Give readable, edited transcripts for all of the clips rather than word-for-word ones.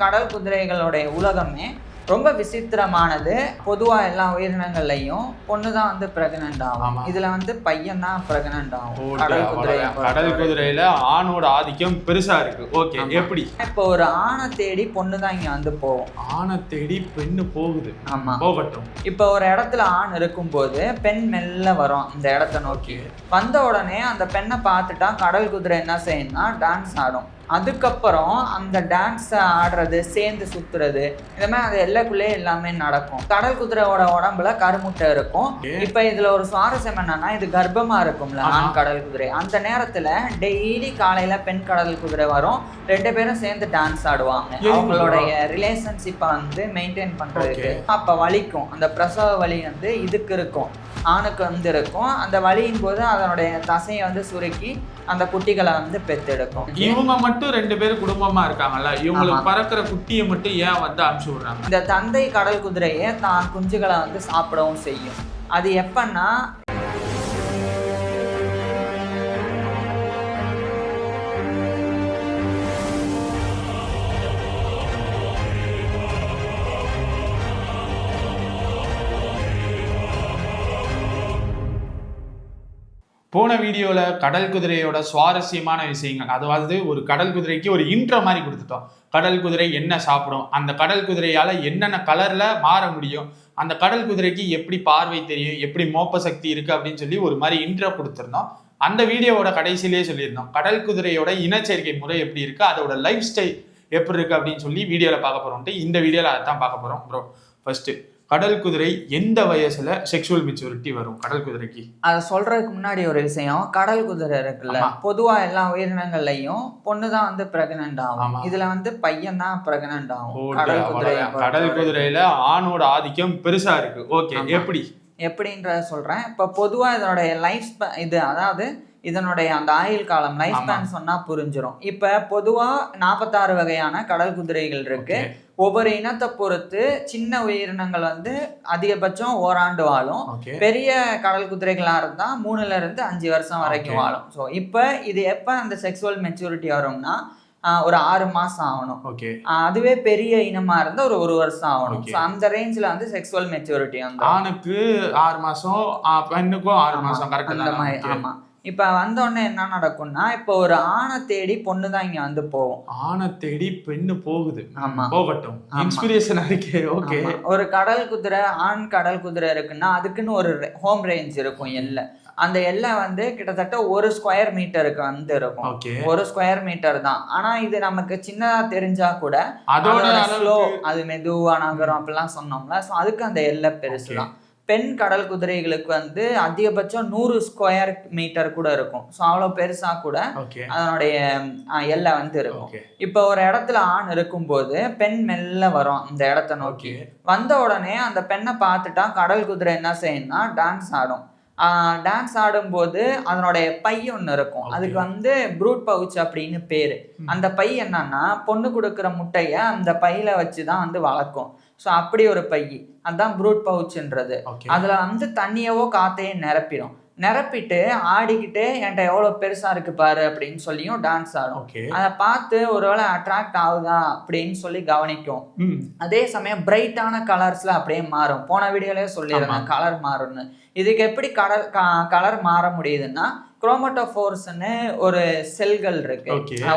கடல் குதிரைகளுடைய உலகமே ரொம்ப விசித்திரமானது. பொதுவாக எல்லா உயிரினங்கள்லையும் பொண்ணு தான் வந்து பிரெக்னென்ட் ஆகும். இதுல வந்து பையன் தான் பிரெக்னென்ட் ஆகும். கடல் குதிரையில ஆணோட ஆதிக்கம் பெருசா இருக்கு. ஓகே, எப்படி? இப்போ ஒரு ஆணை தேடி பொண்ணு தான் இங்க வந்து போகும். ஆணை தேடி பெண்ணு போகுது. ஆமா, போகட்டும். இப்போ ஒரு இடத்துல ஆண் இருக்கும்போது பெண் மெல்ல வரும் இந்த இடத்த நோக்கி. வந்த உடனே அந்த பெண்ணை பார்த்துட்டா கடல் குதிரை என்ன செய்யும்னா டான்ஸ் ஆடும். அதுக்கப்புறம் அந்த டான்ஸ் ஆடுறது, சேர்ந்து சுத்துறது, இந்த மாதிரி அது எல்லைக்குள்ளே எல்லாமே நடக்கும். கடல் குதிரையோட உடம்புல கருமுட்டை இருக்கும். இப்ப இதுல ஒரு சுவாரஸ்யம் என்னன்னா, இது கர்ப்பமா இருக்கும்ல ஆண் கடல் குதிரை, அந்த நேரத்துல டெய்லி காலையில பெண் கடல் குதிரை வரும். 2 பேரும் சேர்ந்து டான்ஸ் ஆடுவாங்க. அவங்களுடைய ரிலேஷன்ஷிப்பை வந்து மெயின்டைன் பண்றதுக்கு. அப்ப வலிக்கும், அந்த பிரசவ வலி வந்து இதுக்கு இருக்கும், ஆணுக்கு வந்து இருக்கும். அந்த வலியின் போது அதனுடைய தசையை வந்து சுருக்கி அந்த குட்டிகளை வந்து பெத்தெடுக்கும். இவங்க மட்டும் 2 பேரும் குடும்பமா இருக்காங்கல்ல, இவங்களுக்கு பறக்கிற குட்டியை மட்டும் ஏன் வந்து அனுப்பிச்சு விடுறாங்க? இந்த தந்தை கடல் குதிரையை தான் குஞ்சுகளை வந்து சாப்பிடவும் செய்யும். அது எப்பன்னா, போன வீடியோவில் கடல் குதிரையோட சுவாரஸ்யமான விஷயங்கள், அதாவது ஒரு கடல் குதிரைக்கு ஒரு இன்ட்ரோ மாதிரி கொடுத்துட்டோம். கடல் குதிரை என்ன சாப்பிடும், அந்த கடல் குதிரையால் என்னென்ன கலரில் மாற முடியும், அந்த கடல் குதிரைக்கு எப்படி பார்வை தெரியும், எப்படி மோப்ப சக்தி இருக்குது அப்படின்னு சொல்லி ஒரு மாதிரி இன்ட்ரோ கொடுத்துருந்தோம். அந்த வீடியோவோட கடைசியிலே சொல்லியிருந்தோம் கடல் குதிரையோட இனச்சேர்க்கை முறை எப்படி இருக்குது, அதோட லைஃப் ஸ்டைல் எப்படி இருக்குது அப்படின்னு சொல்லி வீடியோவில் பார்க்க போகிறோம்ட்டு இந்த வீடியோவில் அதை தான் பார்க்க போகிறோம். ப்ரோ, ஃபர்ஸ்ட்டு கடல் குதிரை எந்த வயசுல செக்ஷுவல் மெச்சூரிட்டி வரும் கடல் குதிரைக்கு? அதை சொல்றதுக்கு முன்னாடி ஒரு விஷயம், கடல் குதிரை இருக்குல்ல, பொதுவா எல்லா உயிரினங்கள்லையும் பொண்ணு தான் வந்து பிரெக்னென்ட் ஆகும். இதுல வந்து பையன் தான் பிரெக்னென்ட் ஆகும். கடல் குதிரையில ஆணோட ஆதிக்கம் பெருசா இருக்கு. ஓகே, எப்படின்றத சொல்றேன். இப்ப பொதுவா இதனுடைய லைஃப் இது, அதாவது இதனுடைய அந்த ஆயுள் காலம், லைஃப் ஸ்பேன் சொன்னா புரிஞ்சிடும். இப்ப பொதுவா 46 வகையான கடல் குதிரைகள் இருக்கு. ஒவ்வொரு இனத்தை பொறுத்து சின்ன உயிரினங்கள் வந்து அதிகபட்சம் ஓராண்டு வாழும். பெரிய கடல் குதிரைகளா இருந்தா 3ல இருந்து 5 வருஷம் வரைக்கும் வாழும். ஸோ இப்ப இது எப்ப அந்த செக்ஸுவல் மெச்சூரிட்டி வரும்னா ஒரு 6 மாசம் ஆகணும். அதுவே பெரிய இனமா இருந்தா ஒரு வருஷம் ஆகணும். அந்த ரேஞ்சில் வந்து செக்ஸுவல் மெச்சூரிட்டி வந்து ஆணுக்கு 6 மாசம், பெண்ணுக்கும் 6 மாசம். அந்த மாதிரி. ஆமா. இப்ப வந்தோடனே என்ன நடக்கும்னா, இப்ப ஒரு ஆணை தேடி பொண்ணு தான் இங்க வந்து போகும். ஆணை தேடி பெண்ணு போகுது. ஆமா, போகட்டும். இன்ஸ்பிரேஷன் இருக்கே. ஓகே, ஒரு கடல் குதிரை, ஆண் கடல் குதிரை இருக்குன்னா அதுக்குன்னு ஒரு ஹோம் ரேஞ்ச் இருக்கும், எல்லை. அந்த எல்லை வந்து கிட்டத்தட்ட 1 ஸ்கொயர் மீட்டருக்கு வந்து இருக்கும். 1 ஸ்கொயர் மீட்டர் தான். ஆனா இது நமக்கு சின்னதா தெரிஞ்சா கூட அதோட ஸ்லோ, அது மெதுவா நகரம் அப்படிலாம் சொன்னோம்ல, ஸோ அதுக்கு அந்த எல்லை பெருசுதான். பெண் கடல் குதிரைகளுக்கு வந்து அதிகபட்சம் 100 ஸ்கொயர் மீட்டர் கூட இருக்கும். ஸோ அவ்வளோ பெருசா கூட அதனுடைய எல்லை வந்து இருக்கும். இப்போ ஒரு இடத்துல ஆண் இருக்கும்போது பெண் மெல்ல வரும் இந்த இடத்த நோக்கி. வந்த உடனே அந்த பெண்ணை பார்த்துட்டா கடல் குதிரை என்ன செய்யும்னா டான்ஸ் ஆடும். டான்ஸ் ஆடும்போது அதனுடைய பை ஒன்று இருக்கும். அதுக்கு வந்து ப்ரூட் பவுச் அப்படின்னு பேரு. அந்த பை என்னன்னா, பொண்ணு கொடுக்குற முட்டையை அந்த பையில வச்சுதான் வந்து வளர்க்கும். ஸோ அப்படி ஒரு பை, அதுதான் ப்ரூட் பவுச்ன்றது. அதுல வந்து தண்ணியவோ காத்தையே நிரப்பிட்டு ஆடிக்கிட்டு என்கிட்ட எவ்வளோ பெருசா இருக்கு பாரு அப்படின்னு சொல்லியும் டான்ஸ் ஆடும். அதை பார்த்து ஒருவேளை அட்ராக்ட் ஆகுதா அப்படின்னு சொல்லி கவனிக்கும். அதே சமயம் பிரைட்டான கலர்ஸ்ல அப்படியே மாறும். போன வீடியோலயே சொல்லிடுறேன் கலர் மாறும்னு. இதுக்கு எப்படி கலர் மாற முடியுதுன்னா, குரோமட்டோஃபோர்ஸ்ன்னு ஒரு செல்கள் இருக்கு,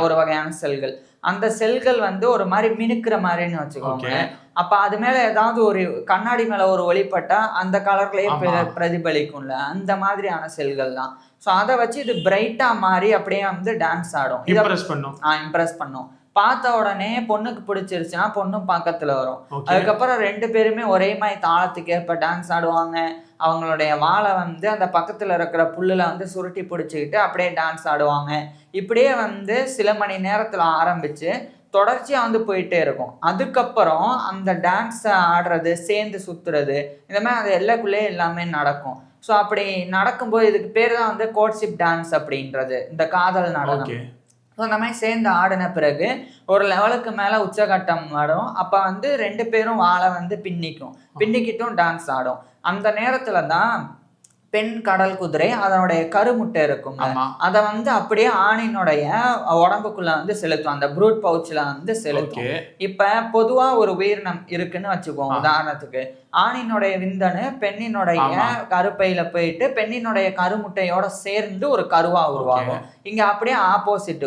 ஒரு வகையான செல்கள். அந்த செல்கள் வந்து ஒரு மாதிரி மினுக்கிற மாதிரின்னு வச்சுக்கோங்க. அப்ப அது மேல ஏதாவது ஒரு கண்ணாடி மேல ஒரு ஒளிப்பட்டா அந்த கலர்லயே பிரதிபலிக்கும்ல, அந்த மாதிரியான செல்கள் தான். ஸோ அதை வச்சு இது பிரைட்டா மாறி அப்படியே வந்து டான்ஸ் ஆடும், இம்ப்ரெஸ் பண்ணும். பார்த்த உடனே பொண்ணுக்கு பிடிச்சிருச்சுன்னா பொண்ணும் பக்கத்துல வரும். அதுக்கப்புறம் 2 பேருமே ஒரே மாதிரி தாளத்துக்கு ஏற்ப டான்ஸ் ஆடுவாங்க. அவங்களுடைய வாழை வந்து அந்த பக்கத்துல இருக்கிற புல்லுல வந்து சுருட்டி பிடிச்சிக்கிட்டு அப்படியே டான்ஸ் ஆடுவாங்க. இப்படியே வந்து சில மணி நேரத்துல ஆரம்பிச்சு தொடர்ச்சியா வந்து போயிட்டே இருக்கும். அதுக்கப்புறம் அந்த டான்ஸ் ஆடுறது, சேர்ந்து சுத்துறது, இந்த மாதிரி அது எல்லைக்குள்ளே எல்லாமே நடக்கும். ஸோ அப்படி நடக்கும்போது இதுக்கு பேர் தான் வந்து கோர்ட்ஷிப் டான்ஸ் அப்படின்றது, இந்த காதல் நடனம். ஸோ அந்த மாதிரி சேர்ந்து ஆடின பிறகு ஒரு லெவலுக்கு மேலே உச்சகட்டம் வரும். அப்போ வந்து 2 பேரும் வாழை வந்து பின்னிக்கிட்டும் டான்ஸ் ஆடும். அந்த நேரத்தில் தான் பெண் கடல் குதிரை அதனுடைய கருமுட்டை இருக்கும், அதை வந்து அப்படியே ஆணினுடைய உடம்புக்குள்ள வந்து செலுத்தும், அந்த ப்ரூட் பவுச்ல வந்து செலுத்தும். இப்ப பொதுவா ஒரு உயிரினம் இருக்குன்னு வச்சுக்கோங்க, உதாரணத்துக்கு ஆணினுடைய விந்தணு பெண்ணினுடைய கருப்பையில போயிட்டு பெண்ணினுடைய கருமுட்டையோட சேர்ந்து ஒரு கருவா உருவாகும். இங்க அப்படியே ஆப்போசிட்,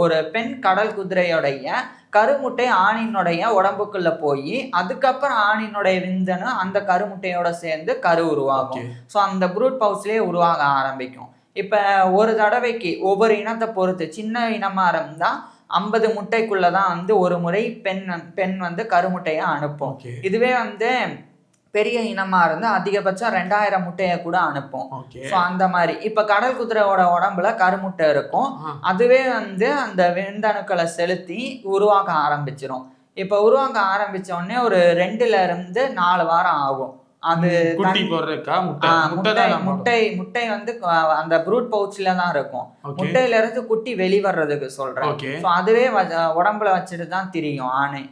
ஒரு பெண் கடல் குதிரையோடைய கருமுட்டை ஆணினுடைய உடம்புக்குள்ள போய் அதுக்கப்புறம் ஆணினுடைய விந்தணு அந்த கருமுட்டையோட சேர்ந்து கரு உருவாகும். ஸோ அந்த ப்ரூட் பவுச்லயே உருவாக ஆரம்பிக்கும். இப்ப ஒரு தடவைக்கு ஒவ்வொரு இனத்தை பொறுத்து, சின்ன இனமா இருந்தா 50 முட்டைக்குள்ளதான் வந்து ஒரு முறை பெண் வந்து கருமுட்டையை அனுப்பும். இதுவே வந்து பெரிய இனமா இருந்து அதிகபட்சம் 2000 முட்டையை கூட அனுப்பும். ஸோ அந்த மாதிரி இப்ப கடல் குதிரையோட உடம்புல கருமுட்டை இருக்கும், அதுவே வந்து அந்த விந்தணுக்களை செலுத்தி உருவாக்க ஆரம்பிச்சிடும். இப்ப உருவாக்க ஆரம்பிச்ச உடனே ஒரு 2ல இருந்து 4 வாரம் ஆகும். அது முட்டை வந்து அந்த ப்ரூட் பவுச்ல தான் இருக்கும். முட்டையில இருந்து குட்டி வெளிவர்றதுக்கு சொல்றேன். அதுவே உடம்புல வச்சுட்டு தான் திரியும் ஆணை.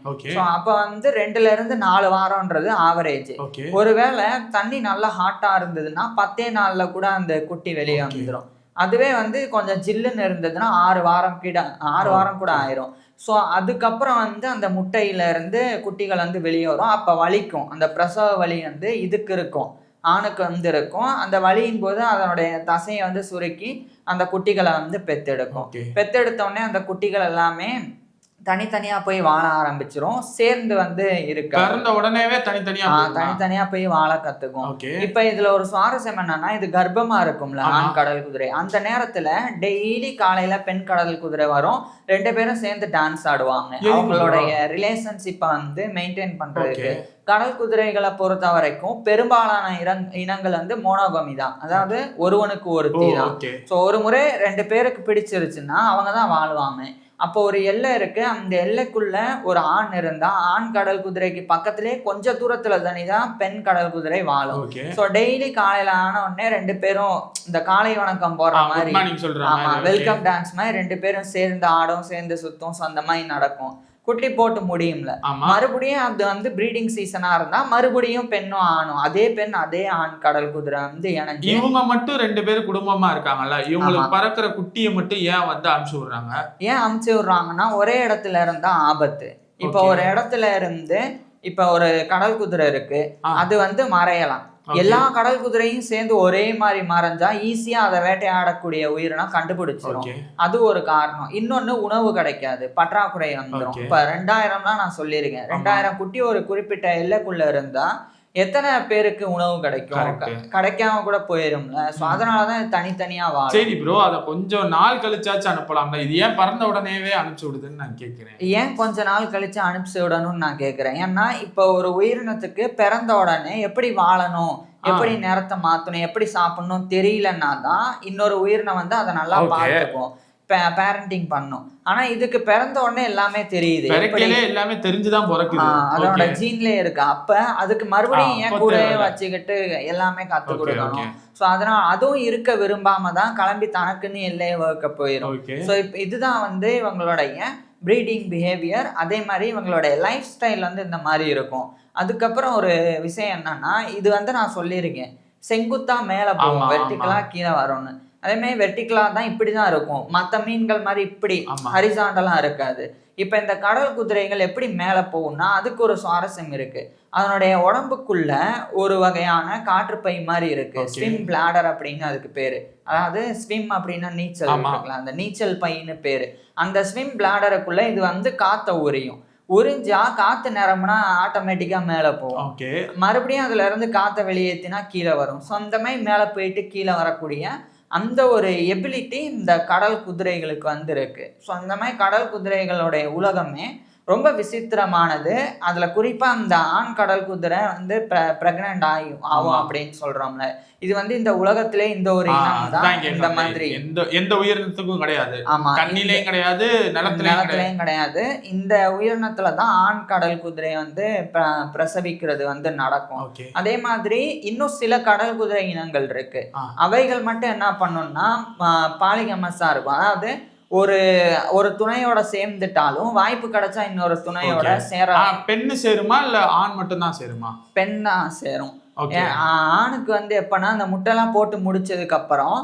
அப்ப வந்து 2ல இருந்து 4 வாரம்ன்றது ஆவரேஜ். ஒருவேளை தண்ணி நல்லா ஹாட்டா இருந்ததுன்னா 10 நாள்ல கூட அந்த குட்டி வெளியே வந்துடும். அதுவே வந்து கொஞ்சம் ஜில்லுன்னு இருந்ததுன்னா 6 வாரம் கூட ஆயிரும். ஸோ அதுக்கப்புறம் வந்து அந்த முட்டையில இருந்து குட்டிகள் வந்து வெளியே வரும். அப்போ வலிக்கும், அந்த பிரசவ வலி வந்து இதுக்கு இருக்கும், ஆணுக்கு வந்து இருக்கும். அந்த வலியின் போது அதனுடைய தசையை வந்து சுருக்கி அந்த குட்டிகளை வந்து பெத்தெடுத்த உடனே அந்த குட்டிகள் எல்லாமே தனித்தனியா போய் வாழ ஆரம்பிச்சிரும். சேர்ந்து வந்து இருக்கு உடனேவே தனித்தனியா போய் வாழ கத்துக்கும். இப்ப இதுல ஒரு சுவாரஸ்யம் என்னன்னா, இது கர்ப்பமா இருக்கும்ல ஆண் கடல் குதிரை, அந்த நேரத்துல டெய்லி காலையில பெண் கடல் குதிரை வரும், 2 பேரும் சேர்ந்து டான்ஸ் ஆடுவாங்க. அவங்களுடைய ரிலேஷன்ஷிப்பை வந்து மெயின்டைன் பண்றதுக்கு. கடல் குதிரைகளை பொறுத்த வரைக்கும் பெரும்பாலான இனங்கள் வந்து மோனோகமி தான், அதாவது ஒருவனுக்கு ஒருத்தி தான். ஸோ ஒரு முறை 2 பேருக்கு பிடிச்சிருச்சுன்னா அவங்க தான் வாழ்வாங்க. அப்போ ஒரு எல்லை இருக்கு, அந்த எல்லைக்குள்ள ஒரு ஆண் இருந்தா ஆண் கடல் குதிரைக்கு பக்கத்திலே கொஞ்சம் தூரத்துல தனிதான் பெண் கடல் குதிரை வாழும். ஸோ டெய்லி காலையில ஆன உடனே 2 பேரும் இந்த காலை வணக்கம் போடுற மாதிரி, ஆமா வெல்கம் டான்ஸ் மாதிரி 2 பேரும் சேர்ந்து ஆடும், சேர்ந்து சுத்தும். ஸோ அந்த மாதிரி நடக்கும். குட்டி போட்டு முடியும்ல, மறுபடியும் அது வந்து பிரீடிங் சீசனா இருந்தா மறுபடியும் பெண்ணும் ஆணும், அதே பெண் அதே ஆண் கடல் குதிரை வந்து இணைஞ்சு. இவங்க மட்டும் 2 பேரும் குடும்பமா இருக்காங்கல்ல, இவங்களுக்கு பறக்கிற குட்டியை மட்டும் ஏன் வந்து அனுப்பிச்சு விடுறாங்க? ஏன் அனுப்பிச்சு விடுறாங்கன்னா, ஒரே இடத்துல இருந்தா ஆபத்து. இப்ப ஒரு இடத்துல இருந்து இப்ப ஒரு கடல் குதிரை இருக்கு, அது வந்து மறையலாம். எல்லா கடல் குதிரையும் சேர்ந்து ஒரே மாதிரி மறைஞ்சா ஈஸியா அதை வேட்டையாடக்கூடிய உயிரினம் கண்டுபிடிச்சிடும். அது ஒரு காரணம். இன்னொன்னு உணவு கிடைக்காது, பற்றாக்குறை வந்துடும். இப்ப 2000 நான் சொல்லியிருக்கேன், 2000 குட்டி ஒரு குறிப்பிட்ட எல்லைக்குள்ள இருந்தா எத்தனை பேருக்கு உணவு கிடைக்கும்? கிடைக்காம கூட போயிரும்ல. சோ அதனாலதான் தனித்தனியா வாழும். சரி ப்ரோ, அதை கொஞ்சம் நாள் கழிச்சாச்சு அனுப்பலாம்ல, இது ஏன் பறந்த உடனேவே அனுப்பிச்சு விடுதுன்னு நான் கேட்கிறேன். ஏன் கொஞ்ச நாள் கழிச்சு அனுப்பிச்சு விடணும்னு நான் கேட்கிறேன். ஏன்னா இப்ப ஒரு உயிரினத்துக்கு பிறந்த உடனே எப்படி வாழணும், எப்படி நேரத்தை மாத்தணும், எப்படி சாப்பிடணும் தெரியலன்னா தான் இன்னொரு உயிரினம் வந்து அதை நல்லா பார்த்துக்கும், பேரண்டிங் பண்ணும். ஆனா இதுக்கு பிறந்த உடனே எல்லாமே தெரியுது, எல்லாமே தெரிஞ்சுதான் பிறக்குது, அதோட ஜீன்லயே இருக்கு. அப்ப அதுக்கு மறுபடியும் ஏன் கூட வச்சுக்கிட்டு எல்லாமே கத்து கொடுக்கணும். சோ அதனால அதுவும் இருக்க விரும்பாம தான் கிளம்பி தனக்குன்னு எல்லையை வகுக்க போயிடும். சோ இதுதான் வந்து இவங்களுடைய ப்ரீடிங் பிஹேவியர். அதே மாதிரி இவங்களுடைய லைஃப் ஸ்டைல் வந்து இந்த மாதிரி இருக்கும். அதுக்கப்புறம் ஒரு விஷயம் என்னன்னா, இது வந்து நான் சொல்லியிருக்கேன், செங்குத்தா மேல போகும், வெர்டிகலா கீழே வரும்னு. அதே மாதிரி வெர்டிகலா தான் இப்படிதான் இருக்கும், மற்ற மீன்கள் மாதிரி இப்படி ஹரிசாண்டலா இருக்காது. இப்ப இந்த கடல் குதிரைகள் எப்படி மேல போகும்னா, அதுக்கு ஒரு சுவாரஸ்யம் இருக்கு. அதனுடைய உடம்புக்குள்ள ஒரு வகையான காற்றுப்பை மாதிரி இருக்கு, ஸ்விம் பிளாடர் அப்படின்னு அதுக்கு பேரு. அதாவது ஸ்விம் அப்படின்னா நீச்சல், அந்த நீச்சல் பைன்னு பேரு. அந்த ஸ்விம் பிளாடருக்குள்ள இது வந்து காத்த உறிஞ்சா காத்து நிரம்புனா ஆட்டோமேட்டிக்கா மேல போகும், மறுபடியும் அதுல இருந்து காத்த வெளியேற்றினா கீழே வரும். ஸோ அந்த மாதிரி மேல போயிட்டு கீழே வரக்கூடிய அந்த ஒரு எபிலிட்டி இந்த கடல் குதிரைகளுக்கு வந்து இருக்கு. ஸோ அந்த மாதிரி கடல் குதிரைகளுடைய உலகமே ரொம்ப விசித்திரமானது. அதுல குறிப்பா அந்த ஆண் கடல் குதிரை வந்து பிரெக்னன்ட் ஆகும் அப்படின்னு சொல்றோம்ல, இது வந்து இந்த உலகத்திலே இந்த ஒரு இனம் தான். இந்த மாதிரி எந்த உயிரினத்துக்கும் கிடையாது, ஆமா கண்ணிலையும் கிடையாது, நிலத்திலையும் கிடையாது. இந்த உயிரினத்துலதான் ஆண் கடல் குதிரை வந்து பிரசவிக்கிறது வந்து நடக்கும். அதே மாதிரி இன்னும் சில கடல் குதிரை இனங்கள் இருக்கு, அவைகள் மட்டும் என்ன பண்ணும்னா பாலிகமஸா இருக்கும். அதாவது ஒரு துணையோட சேர்ந்துட்டாலும் வாய்ப்பு கிடைச்சா இன்னொரு துணையோட சேர. பெண்ணு சேருமா இல்ல ஆண் மட்டும் தான் சேருமா? பெண்ணா சேரும். ஆணுக்கு வந்து எப்பன்னா அந்த முட்டைலாம் போட்டு முடிச்சதுக்கு அப்புறம்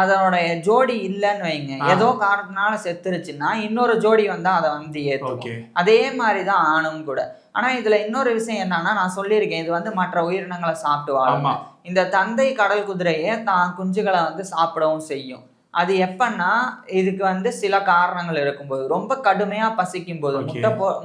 அதனோட ஜோடி இல்லைன்னு வைங்க, ஏதோ காரணத்தினால செத்துருச்சுன்னா இன்னொரு ஜோடி வந்து அதை வந்து ஏத்துக்கும். அதே மாதிரிதான் ஆணும் கூட. ஆனா இதுல இன்னொரு விஷயம் என்னன்னா, நான் சொல்லியிருக்கேன், இது வந்து மற்ற உயிரினங்களை சாப்பிட்டு வாழும். இந்த தந்தை கடல் குதிரையே தான் குஞ்சுகளை வந்து சாப்பிடவும் செய்யும். அது எப்பன்னா இதுக்கு வந்து சில காரணங்கள் இருக்கும்போது, ரொம்ப கடுமையா பசிக்கும் போது,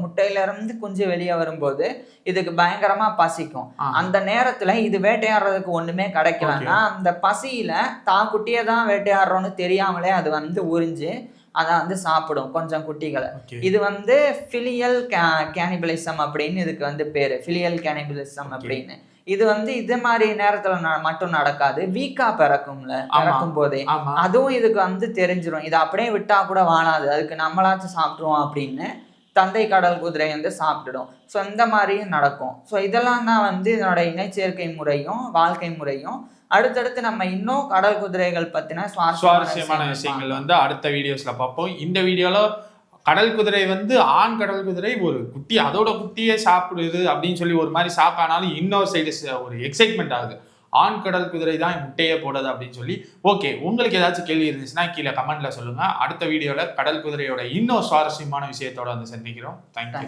முட்டையில இருந்து குஞ்சு வெளியே வரும்போது இதுக்கு பயங்கரமா பசிக்கும். அந்த நேரத்துல இது வேட்டையாடுறதுக்கு ஒண்ணுமே கிடைக்கலன்னா அந்த பசியில தான் குட்டியை தான் வேட்டையாடுறோம்னு தெரியாமலே அது வந்து உறிஞ்சு அதை வந்து சாப்பிடும் கொஞ்சம் குட்டிகளை. இது வந்து ஃபிலியல் கேனிபலிசம் அப்படின்னு இதுக்கு வந்து பேரு, ஃபிலியல் கேனிபலிசம் அப்படின்னு. இது வந்து இது மாதிரி நேரத்துல மட்டும் நடக்காது, வீக்கா பிறக்கும் போதே அதுவும் இதுக்கு வந்து தெரிஞ்சிடும். இதை அப்படியே விட்டா கூட வாழாது, அதுக்கு நம்மளாச்சும் சாப்பிடுவோம் அப்படின்னு தந்தை கடல் குதிரை வந்து சாப்பிட்டுடும். ஸோ இந்த மாதிரியும் நடக்கும். ஸோ இதெல்லாம் தான் வந்து இதனோட இணைச்சேர்க்கை முறையும் வாழ்க்கை முறையும். அடுத்தடுத்து நம்ம இன்னும் கடல் குதிரைகள் பத்தின சுவாரஸ்யமான விஷயங்கள் வந்து அடுத்த வீடியோஸ்ல பார்ப்போம். இந்த வீடியோல கடல் குதிரை வந்து ஆண் கடல் குதிரை ஒரு குட்டி அதோட குட்டியே சாப்பிடுது அப்படின்னு சொல்லி ஒரு மாதிரி சாக்கானாலும் இன்னொரு சைடு ஒரு எக்ஸைட்மெண்ட் ஆகுது, ஆண் கடல் குதிரை தான் முட்டையே போடுது அப்படின்னு சொல்லி. ஓகே, உங்களுக்கு ஏதாச்சும் கேள்வி இருந்துச்சுன்னா கீழே கமெண்ட்ல சொல்லுங்க. அடுத்த வீடியோல கடல் குதிரையோட இன்னும் சுவாரஸ்யமான விஷயத்தோட வந்து சந்திக்கிறோம். தேங்க்யூ.